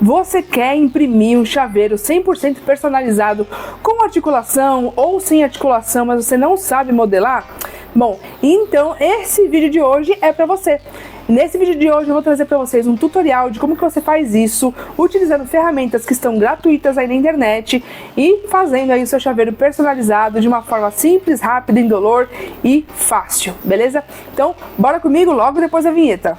Você quer imprimir um chaveiro 100% personalizado com articulação ou sem articulação, mas você não sabe modelar? Bom, então esse vídeo de hoje é para você. Nesse vídeo de hoje eu vou trazer para vocês um tutorial de como que você faz isso, utilizando ferramentas que estão gratuitas aí na internet e fazendo aí o seu chaveiro personalizado de uma forma simples, rápida, indolor e fácil, beleza? Então, bora comigo logo depois da vinheta.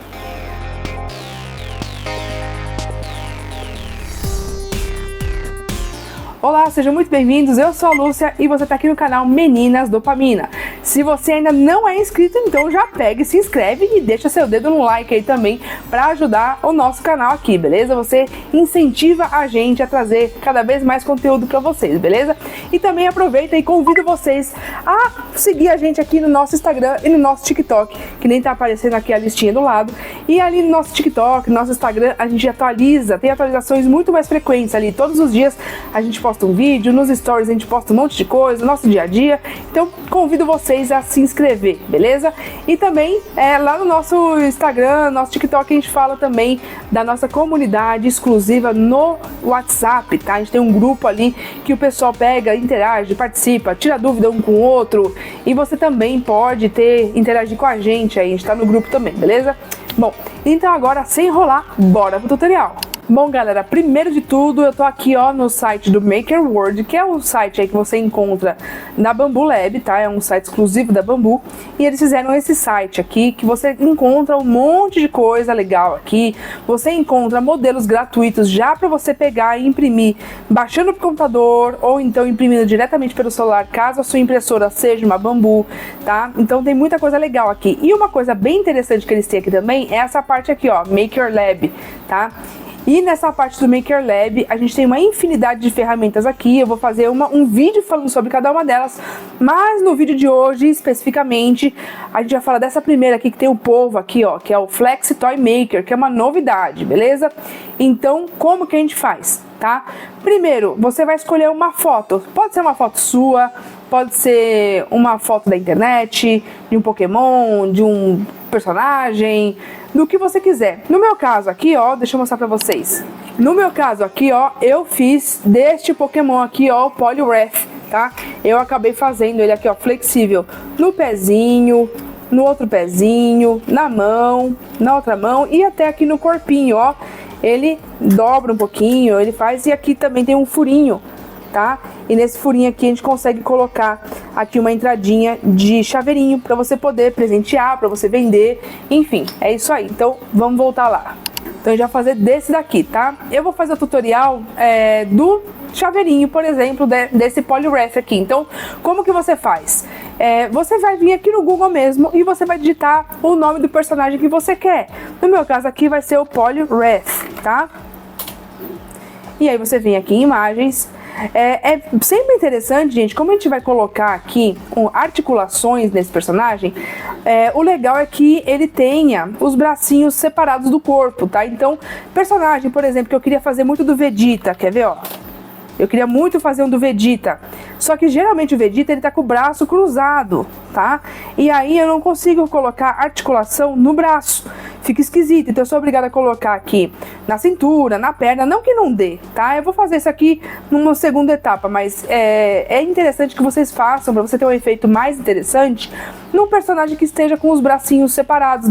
Olá, sejam muito bem-vindos, eu sou a Lúcia e você está aqui no canal Meninas Dopamina. Se você ainda não é inscrito, então já pega e se inscreve e deixa seu dedo no like aí também para ajudar o nosso canal aqui, beleza? Você incentiva a gente a trazer cada vez mais conteúdo para vocês, beleza? E também aproveita e convido vocês a seguir a gente aqui no nosso Instagram e no nosso TikTok, que nem tá aparecendo aqui a listinha do lado. E ali no nosso TikTok, no nosso Instagram, a gente atualiza, tem atualizações muito mais frequentes ali. Todos os dias a gente posta um vídeo, nos stories a gente posta um monte de coisa, nosso dia a dia. Então convido vocês a se inscrever, beleza? E também lá no nosso Instagram, nosso TikTok, a gente fala também da nossa comunidade exclusiva no WhatsApp, tá? A gente tem um grupo ali que o pessoal pega, interage, participa, tira dúvida um com o outro, e você também pode interagir com a gente aí, a gente tá no grupo também, beleza? Bom, então agora sem enrolar, bora pro tutorial. Bom, galera, primeiro de tudo, eu tô aqui, ó, no site do Maker World, que é um site aí que você encontra na Bambu Lab, tá? É um site exclusivo da Bambu. E eles fizeram esse site aqui, que você encontra um monte de coisa legal aqui. Você encontra modelos gratuitos já para você pegar e imprimir, baixando pro computador, ou então imprimindo diretamente pelo celular, caso a sua impressora seja uma Bambu, tá? Então tem muita coisa legal aqui. E uma coisa bem interessante que eles têm aqui também é essa parte aqui, ó, Maker Lab, tá? E nessa parte do Maker Lab, a gente tem uma infinidade de ferramentas aqui. Eu vou fazer um vídeo falando sobre cada uma delas, mas no vídeo de hoje, especificamente, a gente vai falar dessa primeira aqui, que tem o povo aqui, ó, que é o Flex Toy Maker, que é uma novidade, beleza? Então, como que a gente faz, tá? Primeiro, você vai escolher uma foto. Pode ser uma foto sua, pode ser uma foto da internet, de um Pokémon, de um personagem, do que você quiser. No meu caso aqui, ó, deixa eu mostrar pra vocês. No meu caso aqui, ó, eu fiz deste Pokémon aqui, ó, o Poliwrath, tá? Eu acabei fazendo ele aqui, ó, flexível no pezinho, no outro pezinho, na mão, na outra mão e até aqui no corpinho, ó. Ele dobra um pouquinho, ele faz, e aqui também tem um furinho, tá? E nesse furinho aqui a gente consegue colocar aqui uma entradinha de chaveirinho para você poder presentear, para você vender, enfim, é isso aí. Então vamos voltar lá. Então eu já vou fazer desse daqui, tá? Eu vou fazer o tutorial do chaveirinho, por exemplo, desse Poliwrath aqui. Então, como que você faz? Você vai vir aqui no Google mesmo e você vai digitar o nome do personagem que você quer. No meu caso aqui vai ser o Poliwrath, tá? E aí você vem aqui em imagens. É sempre interessante, gente, como a gente vai colocar aqui articulações nesse personagem, o legal é que ele tenha os bracinhos separados do corpo, tá? Então, personagem, por exemplo, que eu queria fazer muito do Vegeta, quer ver, ó? Eu queria muito fazer um do Vegeta, só que geralmente o Vegeta ele tá com o braço cruzado, tá? E aí eu não consigo colocar articulação no braço, fica esquisito, então eu sou obrigada a colocar aqui na cintura, na perna, não que não dê, tá? Eu vou fazer isso aqui numa segunda etapa, mas é interessante que vocês façam para você ter um efeito mais interessante num personagem que esteja com os bracinhos separados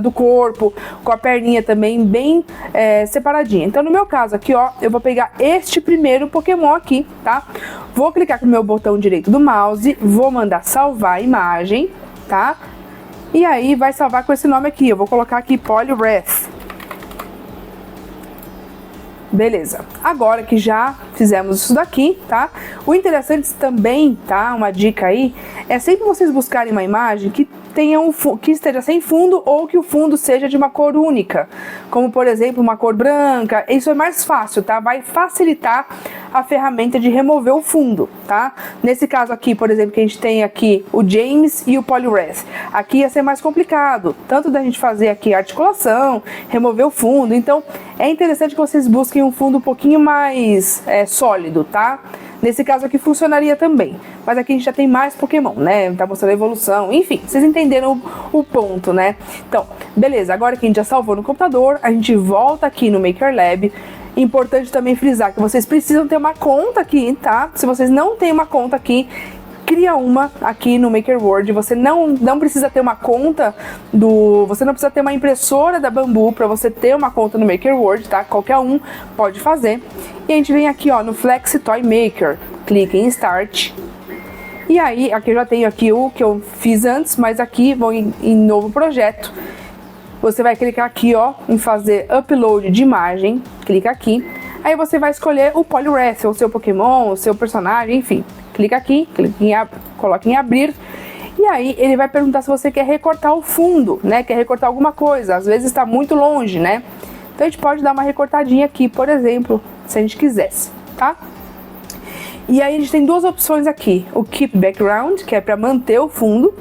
do corpo, com a perninha também bem separadinha. Então no meu caso aqui, ó, eu vou pegar este primeiro Pokémon aqui, tá? Vou clicar com o meu botão direito do mouse, vou mandar salvar a imagem, tá? E aí vai salvar com esse nome aqui, eu vou colocar aqui Poliwrath. Beleza, agora que já fizemos isso daqui, tá? O interessante também, tá? Uma dica aí, é sempre vocês buscarem uma imagem que tenha que esteja sem fundo ou que o fundo seja de uma cor única, como por exemplo uma cor branca. Isso é mais fácil, tá? Vai facilitar a ferramenta de remover o fundo, tá? Nesse caso aqui, por exemplo, que a gente tem aqui o James e o Poliwrath, aqui ia ser mais complicado, tanto da gente fazer aqui a articulação, remover o fundo. Então é interessante que vocês busquem um fundo um pouquinho mais sólido, tá? Nesse caso aqui funcionaria também, mas aqui a gente já tem mais Pokémon, né? Tá mostrando a evolução, enfim, vocês entenderam o ponto, né? Então, beleza, agora que a gente já salvou no computador, a gente volta aqui no Maker Lab. Importante também frisar que vocês precisam ter uma conta aqui, tá? Se vocês não têm uma conta aqui, cria uma aqui no MakerWord. Você não precisa ter uma conta você não precisa ter uma impressora da Bambu para você ter uma conta no MakerWord, tá? Qualquer um pode fazer. E a gente vem aqui, ó, no Flex Toy Maker, clique em Start. E aí, aqui eu já tenho aqui o que eu fiz antes, mas aqui vou em novo projeto. Você vai clicar aqui, ó, em fazer upload de imagem, clica aqui. Aí você vai escolher o Poliwrath, o seu Pokémon, o seu personagem, enfim. Clica aqui, coloca em abrir. E aí ele vai perguntar se você quer recortar o fundo, né? Quer recortar alguma coisa, às vezes está muito longe, né? Então a gente pode dar uma recortadinha aqui, por exemplo, se a gente quisesse, tá? E aí a gente tem duas opções aqui, o Keep Background, que é para manter o fundo,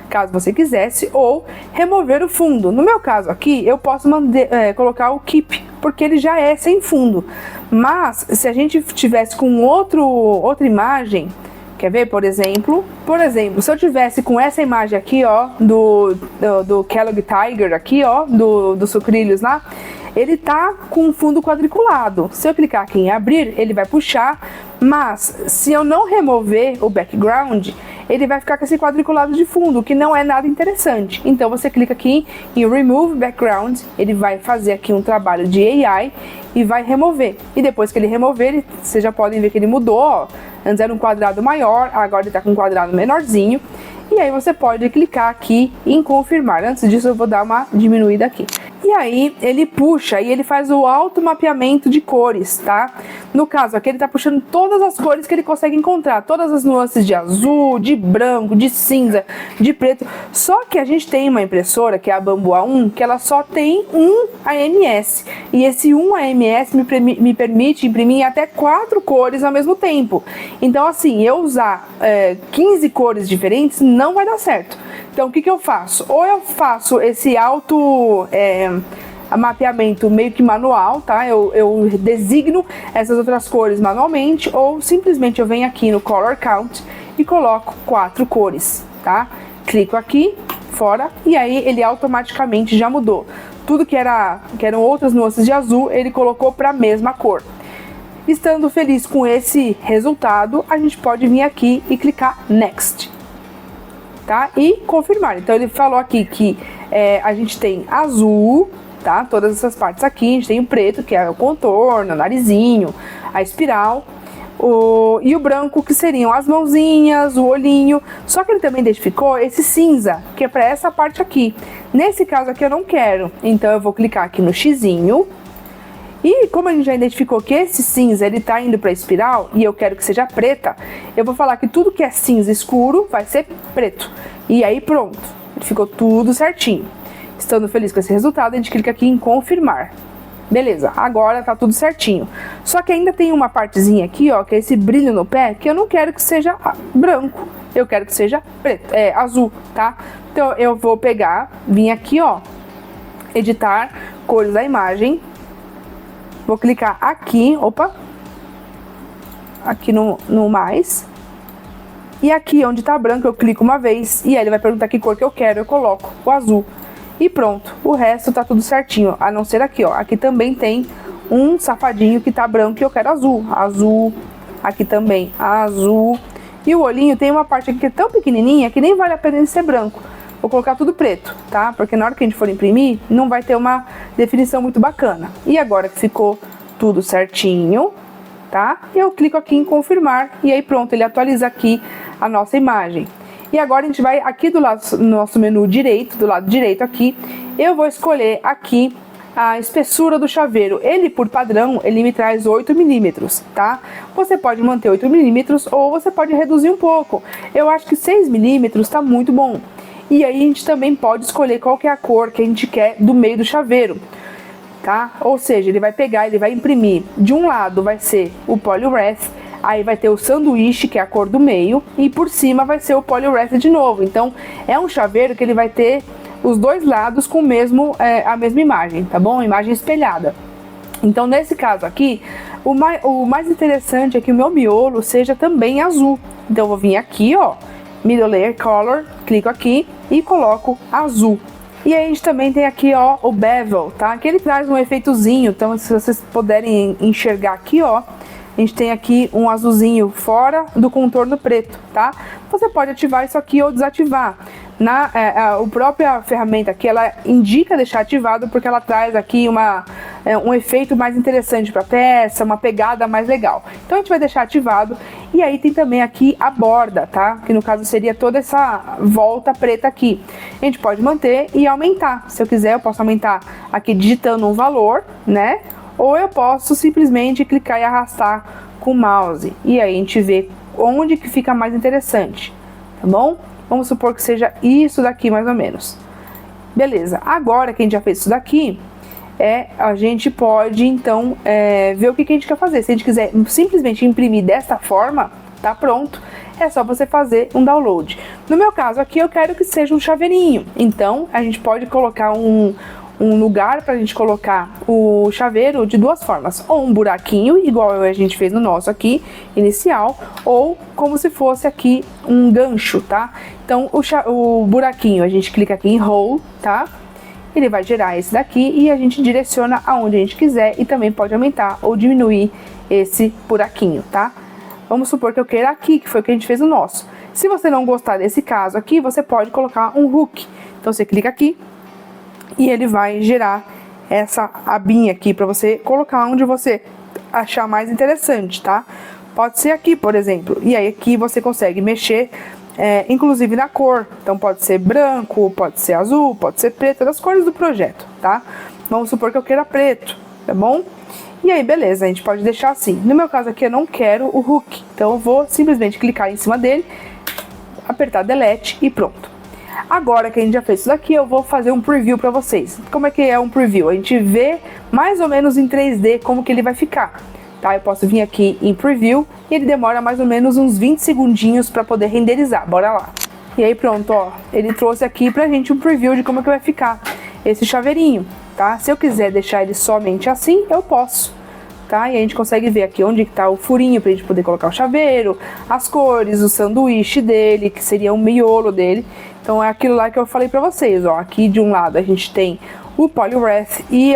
caso você quisesse, ou remover o fundo. No meu caso aqui, eu posso colocar o Keep, porque ele já é sem fundo. Mas, se a gente tivesse com outra imagem, quer ver, por exemplo, se eu tivesse com essa imagem aqui, ó, do Kellogg Tiger aqui, ó, do Sucrilhos lá, ele tá com fundo quadriculado. Se eu clicar aqui em abrir, ele vai puxar, mas se eu não remover o background, ele vai ficar com esse quadriculado de fundo, que não é nada interessante. Então você clica aqui em Remove Background, ele vai fazer aqui um trabalho de AI e vai remover. E depois que ele remover, vocês já podem ver que ele mudou, ó. Antes era um quadrado maior, agora ele tá com um quadrado menorzinho. E aí você pode clicar aqui em confirmar. Antes disso eu vou dar uma diminuída aqui. E aí ele puxa e ele faz o automapeamento de cores, tá? No caso aqui ele tá puxando todas as cores que ele consegue encontrar, todas as nuances de azul, de branco, de cinza, de preto. Só que a gente tem uma impressora, que é a Bambu A1, que ela só tem um AMS. E esse um AMS me permite imprimir até 4 cores ao mesmo tempo. Então assim, eu usar 15 cores diferentes não vai dar certo. Então o que eu faço? Ou eu faço esse mapeamento meio que manual, tá? Eu designo essas outras cores manualmente, ou simplesmente eu venho aqui no Color Count e coloco 4 cores, tá? Clico aqui, fora, e aí ele automaticamente já mudou. Tudo que eram outras nuances de azul, ele colocou para a mesma cor. Estando feliz com esse resultado, a gente pode vir aqui e clicar Next, tá? E confirmar. Então ele falou aqui que a gente tem azul, tá? Todas essas partes aqui. A gente tem o preto, que é o contorno, o narizinho, a espiral, e o branco, que seriam as mãozinhas, o olhinho. Só que ele também identificou esse cinza, que é para essa parte aqui. Nesse caso aqui eu não quero, então eu vou clicar aqui no xizinho. E como a gente já identificou que esse cinza ele tá indo para a espiral e eu quero que seja preta, eu vou falar que tudo que é cinza escuro vai ser preto. E aí pronto, ficou tudo certinho. Estando feliz com esse resultado, a gente clica aqui em confirmar. Beleza, agora tá tudo certinho. Só que ainda tem uma partezinha aqui, ó, que é esse brilho no pé, que eu não quero que seja branco. Eu quero que seja preto, azul, tá? Então eu vou vir aqui, ó, editar cores da imagem. Vou clicar aqui, aqui no mais. E aqui onde tá branco eu clico uma vez e aí ele vai perguntar que cor que eu quero, eu coloco o azul. E pronto, o resto tá tudo certinho, a não ser aqui, ó. Aqui também tem um safadinho que tá branco e eu quero azul. Azul, aqui também azul. E o olhinho tem uma parte aqui que é tão pequenininha que nem vale a pena ele ser branco. Vou colocar tudo preto, tá? Porque na hora que a gente for imprimir, não vai ter uma definição muito bacana. E agora que ficou tudo certinho, tá? Eu clico aqui em confirmar e aí pronto, ele atualiza aqui a nossa imagem. E agora a gente vai aqui do nosso menu direito, do lado direito aqui, eu vou escolher aqui a espessura do chaveiro. Ele, por padrão, ele me traz 8 milímetros, tá? Você pode manter 8 milímetros ou você pode reduzir um pouco. Eu acho que 6 milímetros tá muito bom. E aí a gente também pode escolher qual que é a cor que a gente quer do meio do chaveiro, tá? Ou seja, ele vai pegar, ele vai imprimir. De um lado vai ser o Poliwrath, aí vai ter o sanduíche, que é a cor do meio, e por cima vai ser o Poliwrath de novo. Então é um chaveiro que ele vai ter os dois lados com a mesma imagem, tá bom? Imagem espelhada. Então nesse caso aqui, o mais interessante é que o meu miolo seja também azul. Então eu vou vir aqui, ó, Middle Layer Color, clico aqui e coloco azul. E aí a gente também tem aqui, ó, o bevel, tá? Que ele traz um efeitozinho, então se vocês puderem enxergar aqui, ó, a gente tem aqui um azulzinho fora do contorno preto, tá? Você pode ativar isso aqui ou desativar. A própria ferramenta aqui, ela indica deixar ativado porque ela traz aqui um efeito mais interessante para a peça, uma pegada mais legal. Então a gente vai deixar ativado. E aí tem também aqui a borda, tá? Que no caso seria toda essa volta preta aqui. A gente pode manter e aumentar. Se eu quiser, eu posso aumentar aqui digitando um valor, né? Ou eu posso simplesmente clicar e arrastar com o mouse. E aí a gente vê onde que fica mais interessante, tá bom? Vamos supor que seja isso daqui mais ou menos. Beleza, agora que a gente já fez isso daqui, a gente pode então ver o que a gente quer fazer. Se a gente quiser simplesmente imprimir desta forma, tá pronto. É só você fazer um download. No meu caso aqui eu quero que seja um chaveirinho. Então a gente pode colocar um lugar para a gente colocar o chaveiro de duas formas, ou um buraquinho, igual a gente fez no nosso aqui, inicial, ou como se fosse aqui um gancho, tá? Então o buraquinho, a gente clica aqui em Roll, tá? Ele vai gerar esse daqui e a gente direciona aonde a gente quiser e também pode aumentar ou diminuir esse buraquinho, tá? Vamos supor que eu queira aqui, que foi o que a gente fez no nosso. Se você não gostar desse caso aqui, você pode colocar um hook. Então você clica aqui e ele vai gerar essa abinha aqui para você colocar onde você achar mais interessante, tá? Pode ser aqui, por exemplo. E aí aqui você consegue mexer, inclusive na cor. Então pode ser branco, pode ser azul, pode ser preto, das cores do projeto, tá? Vamos supor que eu queira preto, tá bom? E aí, beleza, a gente pode deixar assim. No meu caso aqui, eu não quero o hook. Então eu vou simplesmente clicar em cima dele, apertar Delete e pronto. Agora que a gente já fez isso daqui, eu vou fazer um preview para vocês. Como é que é um preview? A gente vê mais ou menos em 3D como que ele vai ficar, tá? Eu posso vir aqui em preview e ele demora mais ou menos uns 20 segundinhos para poder renderizar. Bora lá. E aí pronto, ó, ele trouxe aqui pra gente um preview de como que vai ficar esse chaveirinho, tá? Se eu quiser deixar ele somente assim, eu posso, tá? E a gente consegue ver aqui onde está o furinho pra gente poder colocar o chaveiro, as cores, o sanduíche dele, que seria o miolo dele. Então é aquilo lá que eu falei pra vocês, ó. Aqui de um lado a gente tem o Polyureth e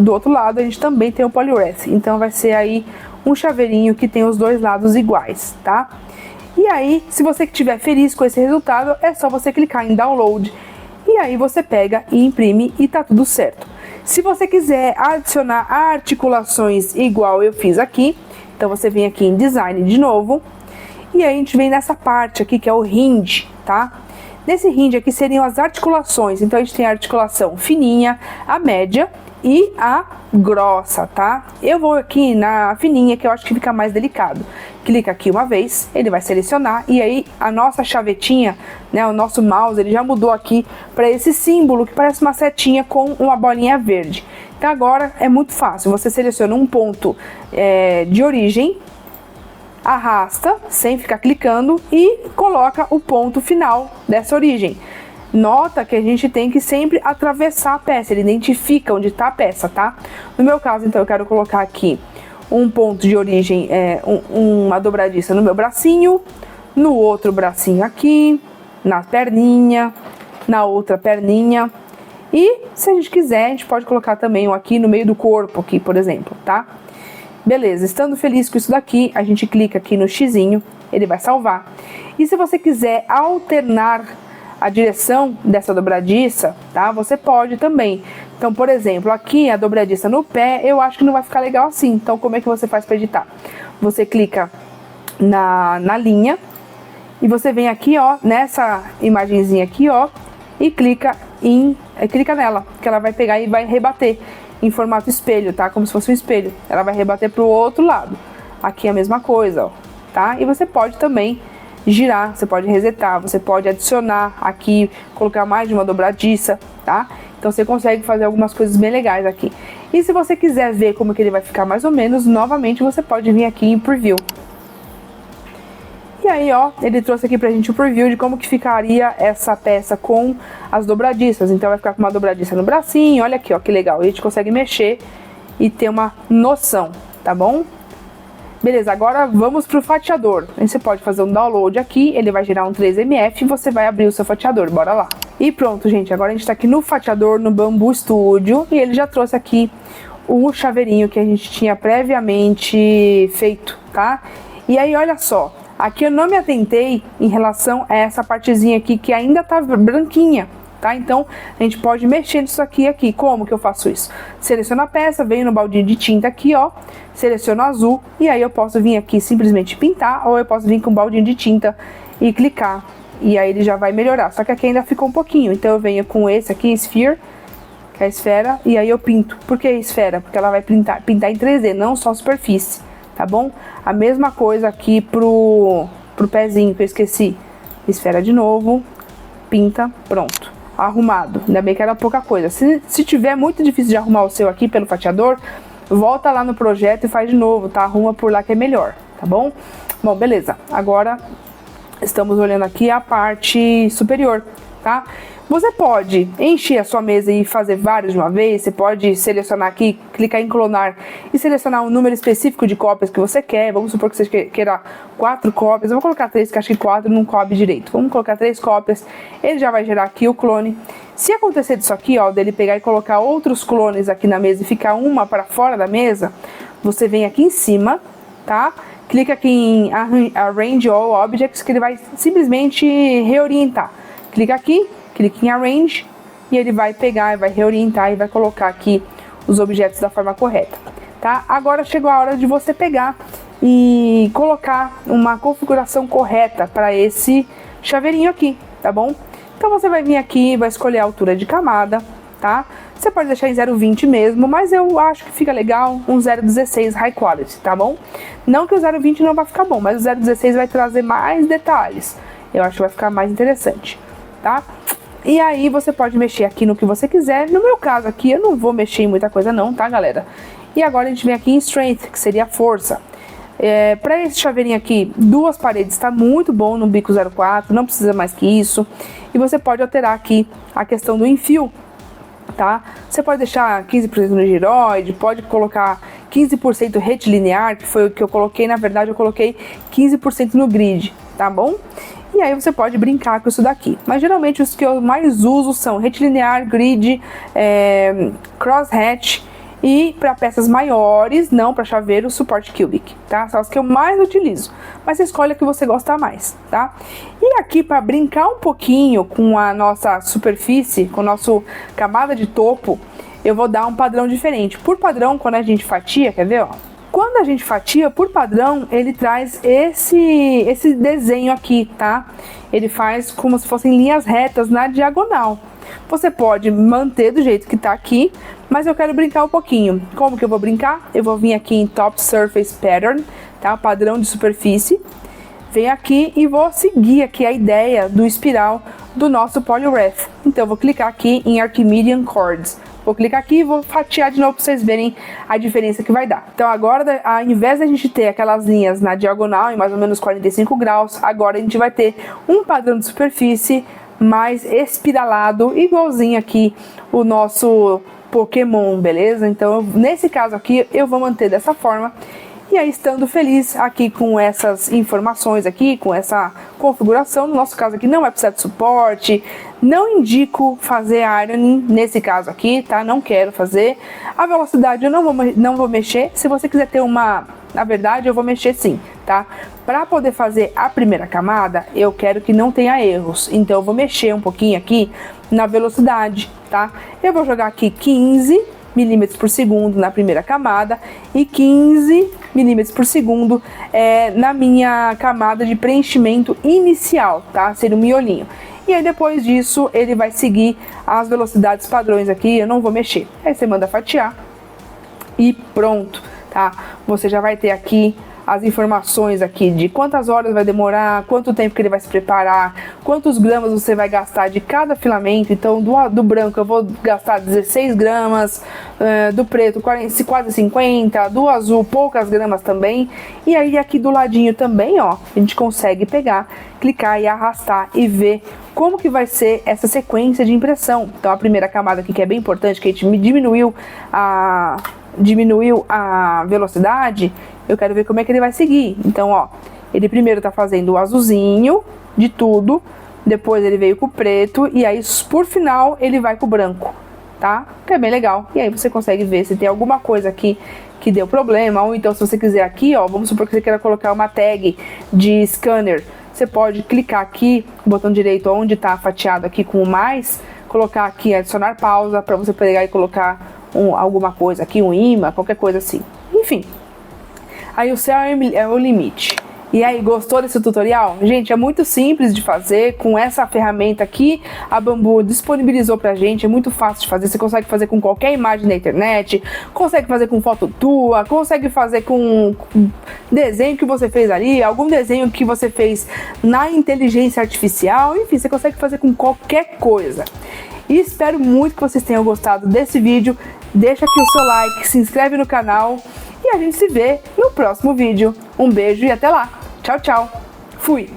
do outro lado a gente também tem o Polyureth. Então vai ser aí um chaveirinho que tem os dois lados iguais, tá? E aí, se você estiver feliz com esse resultado, é só você clicar em Download. E aí você pega e imprime e tá tudo certo. Se você quiser adicionar articulações igual eu fiz aqui, então você vem aqui em Design de novo. E aí a gente vem nessa parte aqui que é o hinge, tá? Nesse hinge aqui seriam as articulações. Então a gente tem a articulação fininha, a média e a grossa, tá? Eu vou aqui na fininha, que eu acho que fica mais delicado. Clica aqui uma vez, ele vai selecionar e aí a nossa chavetinha, né, o nosso mouse, ele já mudou aqui para esse símbolo que parece uma setinha com uma bolinha verde. Então agora é muito fácil, você seleciona um ponto de origem, arrasta sem ficar clicando e coloca o ponto final dessa origem. Nota que a gente tem que sempre atravessar a peça, ele identifica onde está a peça, tá? No meu caso, então, eu quero colocar aqui um ponto de origem, uma dobradiça no meu bracinho, no outro bracinho aqui, na perninha, na outra perninha. E se a gente quiser, a gente pode colocar também um aqui no meio do corpo, aqui, por exemplo, tá? Beleza, estando feliz com isso daqui, a gente clica aqui no xizinho, ele vai salvar. E se você quiser alternar a direção dessa dobradiça, tá? Você pode também. Então, por exemplo, aqui a dobradiça no pé, eu acho que não vai ficar legal assim. Então, como é que você faz para editar? Você clica na linha e você vem aqui, ó, nessa imagenzinha aqui, ó, e clica nela, que ela vai pegar e vai rebater em formato espelho, tá? Como se fosse um espelho. Ela vai rebater pro outro lado. Aqui é a mesma coisa, ó, tá? E você pode também girar, você pode resetar, você pode adicionar aqui, colocar mais de uma dobradiça, tá? Então você consegue fazer algumas coisas bem legais aqui. E se você quiser ver como que ele vai ficar mais ou menos, novamente você pode vir aqui em Preview. E aí, ó, ele trouxe aqui pra gente o preview de como que ficaria essa peça com as dobradiças. Então vai ficar com uma dobradiça no bracinho, olha aqui, ó, que legal. A gente consegue mexer e ter uma noção, tá bom? Beleza, agora vamos pro fatiador. Aí você pode fazer um download aqui, ele vai gerar um 3MF e você vai abrir o seu fatiador, bora lá. E pronto, gente, agora a gente tá aqui no fatiador, no Bambu Studio, e ele já trouxe aqui o chaveirinho que a gente tinha previamente feito, tá? E aí, olha só, aqui eu não me atentei em relação a essa partezinha aqui que ainda tá branquinha, tá? Então, a gente pode mexer nisso aqui. Como que eu faço isso? Seleciono a peça, venho no baldinho de tinta aqui, ó, seleciono azul, e aí eu posso vir aqui simplesmente pintar, ou eu posso vir com um baldinho de tinta e clicar, e aí ele já vai melhorar. Só que aqui ainda ficou um pouquinho, então eu venho com esse aqui, Sphere, que é a esfera, e aí eu pinto. Por que esfera? Porque ela vai pintar em 3D, não só superfície, tá bom? A mesma coisa aqui pro pezinho que eu esqueci. Esfera de novo, pinta, pronto. Arrumado. Ainda bem que era pouca coisa. Se tiver muito difícil de arrumar o seu aqui pelo fatiador, volta lá no projeto e faz de novo, tá? Arruma por lá que é melhor, tá bom? Bom, beleza. Agora estamos olhando aqui a parte superior, tá? Você pode encher a sua mesa e fazer vários de uma vez. Você pode selecionar aqui, clicar em clonar e selecionar um número específico de cópias que você quer. Vamos supor que você queira 4 cópias. Eu vou colocar 3, que acho que 4 não cobre direito. Vamos colocar 3 cópias. Ele já vai gerar aqui o clone. Se acontecer disso aqui, ó, dele pegar e colocar outros clones aqui na mesa e ficar uma para fora da mesa, você vem aqui em cima, tá? Clica aqui em Arrange All Objects, que ele vai simplesmente reorientar. Clica aqui. Clique em Arrange e ele vai pegar, vai reorientar e vai colocar aqui os objetos da forma correta, tá? Agora chegou a hora de você pegar e colocar uma configuração correta para esse chaveirinho aqui, tá bom? Então você vai vir aqui, vai escolher a altura de camada, tá? Você pode deixar em 0,20 mesmo, mas eu acho que fica legal um 0,16 High Quality, tá bom? Não que o 0,20 não vai ficar bom, mas o 0,16 vai trazer mais detalhes. Eu acho que vai ficar mais interessante, tá? E aí você pode mexer aqui no que você quiser. No meu caso aqui, eu não vou mexer em muita coisa não, tá, galera? E agora a gente vem aqui em Strength, que seria força. Para esse chaveirinho aqui, 2 paredes tá muito bom no bico 04, não precisa mais que isso. E você pode alterar aqui a questão do enfio, tá? Você pode deixar 15% no giroide, pode colocar 15% retilinear, que foi o que eu coloquei. Na verdade, eu coloquei 15% no grid, tá bom? E aí você pode brincar com isso daqui. Mas geralmente os que eu mais uso são retilinear, grid, crosshatch e para peças maiores, não para chaveiro, suporte cubic, tá? São os que eu mais utilizo. Mas você escolhe a que você gosta mais, tá? E aqui para brincar um pouquinho com a nossa superfície, com a nossa camada de topo, eu vou dar um padrão diferente. Por padrão, quando a gente fatia, quer ver, ó? Quando a gente fatia, por padrão, ele traz esse desenho aqui, tá? Ele faz como se fossem linhas retas na diagonal. Você pode manter do jeito que tá aqui, mas eu quero brincar um pouquinho. Como que eu vou brincar? Eu vou vir aqui em Top Surface Pattern, tá? Padrão de superfície. Venho aqui e vou seguir aqui a ideia do espiral do nosso Polyref. Então eu vou clicar aqui em Archimedean Chords. Vou clicar aqui e vou fatiar de novo para vocês verem a diferença que vai dar. Então agora, ao invés da gente ter aquelas linhas na diagonal em mais ou menos 45 graus, agora a gente vai ter um padrão de superfície mais espiralado, igualzinho aqui o nosso Pokémon, beleza? Então nesse caso aqui eu vou manter dessa forma. E aí, estando feliz aqui com essas informações aqui, com essa configuração, no nosso caso aqui não vai precisar de suporte, não indico fazer ironing nesse caso aqui, tá? Não quero fazer. A velocidade eu não vou mexer. Se você quiser ter uma... Na verdade, eu vou mexer sim, tá? Para poder fazer a primeira camada, eu quero que não tenha erros. Então, eu vou mexer um pouquinho aqui na velocidade, tá? Eu vou jogar aqui 15 milímetros por segundo na primeira camada e 15 milímetros por segundo na minha camada de preenchimento inicial, tá? Seria o miolinho. E aí depois disso ele vai seguir as velocidades padrões aqui, eu não vou mexer. Aí você manda fatiar e pronto, tá? Você já vai ter aqui as informações aqui de quantas horas vai demorar, quanto tempo que ele vai se preparar, quantos gramas você vai gastar de cada filamento. Então do branco eu vou gastar 16 gramas, do preto quase 50, do azul poucas gramas também. E aí aqui do ladinho também, ó, a gente consegue pegar, clicar e arrastar e ver como que vai ser essa sequência de impressão. Então a primeira camada aqui, que é bem importante, que a gente diminuiu diminuiu a velocidade, eu quero ver como é que ele vai seguir. Então, ó, ele primeiro tá fazendo o azulzinho de tudo, depois ele veio com o preto, e aí por final ele vai com o branco, tá? Que é bem legal. E aí você consegue ver se tem alguma coisa aqui que deu problema, ou então se você quiser aqui, ó, vamos supor que você queira colocar uma tag de scanner, você pode clicar aqui, botão direito onde tá fatiado aqui com o mais, colocar aqui adicionar pausa, para você pegar e colocar alguma coisa aqui, um imã, qualquer coisa assim. Enfim, aí o céu é o limite. E aí, gostou desse tutorial? Gente, é muito simples de fazer, com essa ferramenta aqui, a Bambu disponibilizou pra gente, é muito fácil de fazer, você consegue fazer com qualquer imagem da internet, consegue fazer com foto tua, consegue fazer com desenho que você fez ali, algum desenho que você fez na inteligência artificial, enfim, você consegue fazer com qualquer coisa. E espero muito que vocês tenham gostado desse vídeo, deixa aqui o seu like, se inscreve no canal e a gente se vê no próximo vídeo. Um beijo e até lá! Tchau, tchau. Fui.